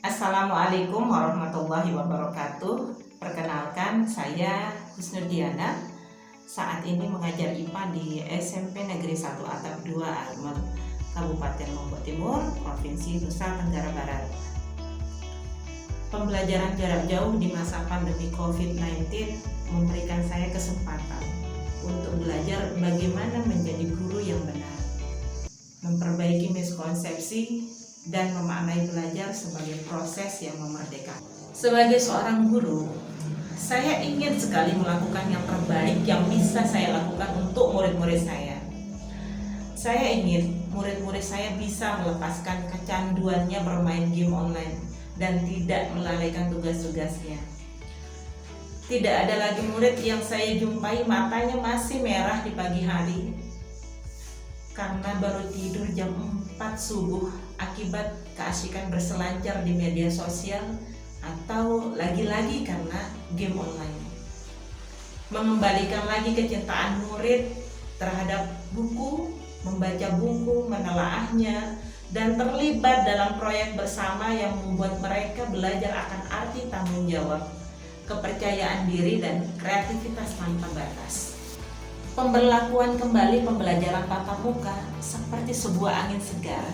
Assalamualaikum warahmatullahi wabarakatuh. Perkenalkan, saya Husnudiana. Saat ini mengajar IPA di SMP Negeri 1 Atap 2 Armen, Kabupaten Lombok Timur, Provinsi Nusa Tenggara Barat. Pembelajaran jarak jauh di masa pandemi COVID-19 memberikan saya kesempatan untuk belajar bagaimana menjadi guru yang benar, memperbaiki miskonsepsi, dan memaknai belajar sebagai proses yang memerdekakan. Sebagai seorang guru, saya ingin sekali melakukan yang terbaik yang bisa saya lakukan untuk murid-murid saya. Saya ingin murid-murid saya bisa melepaskan kecanduannya bermain game online dan tidak melalaikan tugas-tugasnya. Tidak ada lagi murid yang saya jumpai matanya masih merah di pagi hari karena baru tidur jam 4 subuh akibat keasikan berselancar di media sosial atau lagi-lagi karena game online. Mengembalikan lagi kecintaan murid terhadap buku, membaca buku, menelaahnya, dan terlibat dalam proyek bersama yang membuat mereka belajar akan arti tanggung jawab, kepercayaan diri, dan kreativitas tanpa batas. Pemberlakuan kembali pembelajaran tatap muka seperti sebuah angin segar.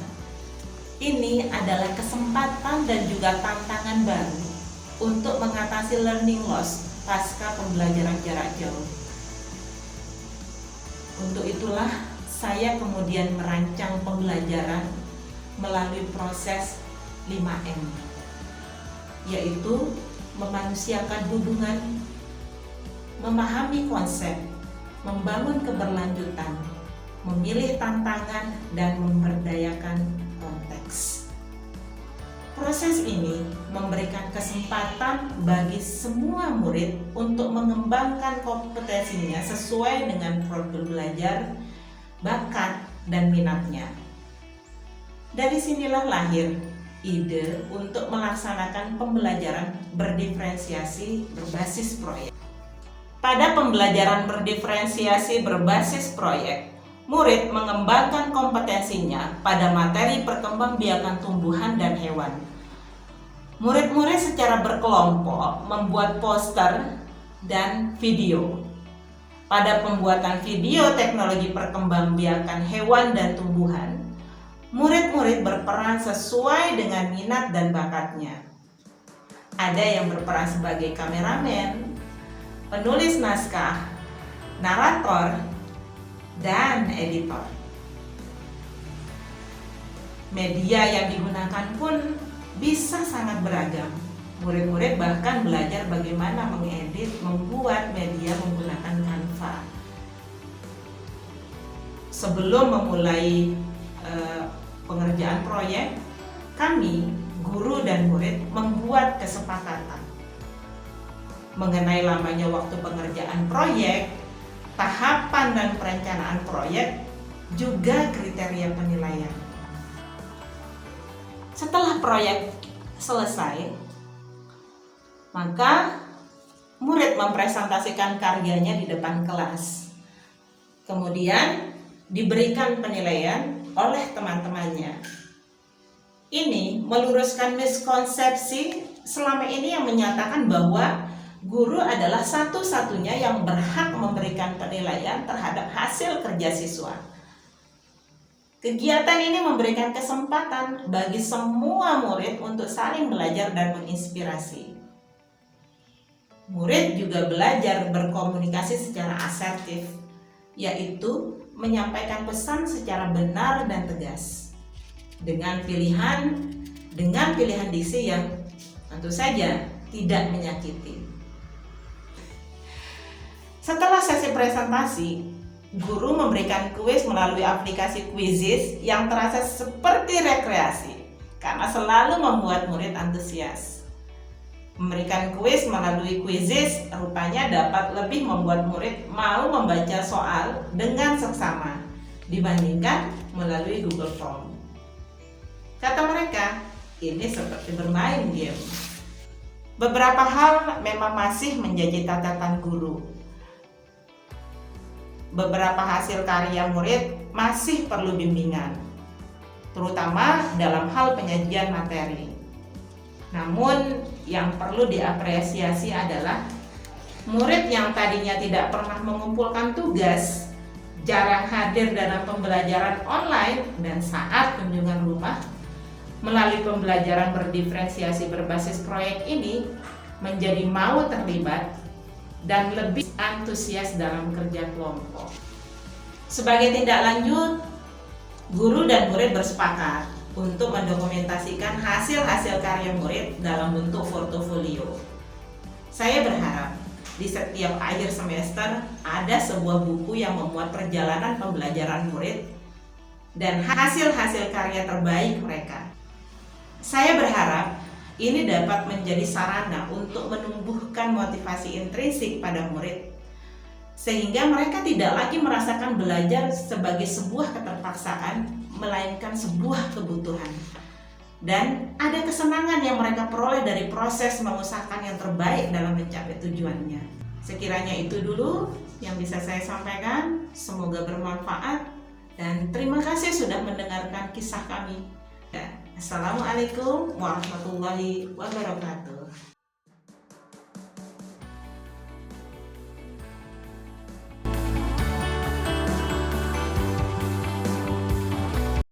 Ini adalah kesempatan dan juga tantangan baru untuk mengatasi learning loss pasca pembelajaran jarak jauh. Untuk itulah saya kemudian merancang pembelajaran melalui proses 5M, yaitu memanusiakan hubungan, memahami konsep, membangun keberlanjutan, memilih tantangan, dan memberdayakan konteks. Proses ini memberikan kesempatan bagi semua murid untuk mengembangkan kompetensinya sesuai dengan profil belajar, bakat, dan minatnya. Dari sinilah lahir ide untuk melaksanakan pembelajaran berdiferensiasi berbasis proyek. Pada pembelajaran berdiferensiasi berbasis proyek, murid mengembangkan kompetensinya pada materi perkembangbiakan tumbuhan dan hewan. Murid-murid secara berkelompok membuat poster dan video. Pada pembuatan video teknologi perkembangbiakan hewan dan tumbuhan, murid-murid berperan sesuai dengan minat dan bakatnya. Ada yang berperan sebagai kameramen, penulis naskah, narator, dan editor. Media yang digunakan pun bisa sangat beragam. Murid-murid bahkan belajar bagaimana mengedit, membuat media menggunakan Canva. Sebelum memulai pengerjaan proyek, kami, guru dan murid, membuat kesepakatan mengenai lamanya waktu pengerjaan proyek, tahapan dan perencanaan proyek, juga kriteria penilaian. Setelah proyek selesai, maka murid mempresentasikan karyanya di depan kelas. Kemudian diberikan penilaian oleh teman-temannya. Ini meluruskan miskonsepsi selama ini yang menyatakan bahwa guru adalah satu-satunya yang berhak memberikan penilaian terhadap hasil kerja siswa. Kegiatan ini memberikan kesempatan bagi semua murid untuk saling belajar dan menginspirasi. Murid juga belajar berkomunikasi secara asertif, yaitu menyampaikan pesan secara benar dan tegas, dengan pilihan diksi yang tentu saja tidak menyakiti. Setelah sesi presentasi, guru memberikan kuis melalui aplikasi Quizizz yang terasa seperti rekreasi karena selalu membuat murid antusias. Memberikan kuis melalui Quizizz rupanya dapat lebih membuat murid mau membaca soal dengan seksama dibandingkan melalui Google Form. Kata mereka, ini seperti bermain game. Beberapa hal memang masih menjadi catatan guru. Beberapa hasil karya murid masih perlu bimbingan, terutama dalam hal penyajian materi. Namun yang perlu diapresiasi adalah murid yang tadinya tidak pernah mengumpulkan tugas, jarang hadir dalam pembelajaran online dan saat kunjungan rumah, melalui pembelajaran berdiferensiasi berbasis proyek ini menjadi mau terlibat dan lebih antusias dalam kerja kelompok. Sebagai tindak lanjut, guru dan murid bersepakat untuk mendokumentasikan hasil-hasil karya murid dalam bentuk portofolio. Saya berharap di setiap akhir semester ada sebuah buku yang memuat perjalanan pembelajaran murid dan hasil-hasil karya terbaik mereka. Saya berharap ini dapat menjadi sarana untuk menumbuhkan motivasi intrinsik pada murid, sehingga mereka tidak lagi merasakan belajar sebagai sebuah keterpaksaan, melainkan sebuah kebutuhan. Dan ada kesenangan yang mereka peroleh dari proses mengusahakan yang terbaik dalam mencapai tujuannya. Sekiranya itu dulu yang bisa saya sampaikan. Semoga bermanfaat dan terima kasih sudah mendengarkan kisah kami. Assalamualaikum warahmatullahi wabarakatuh.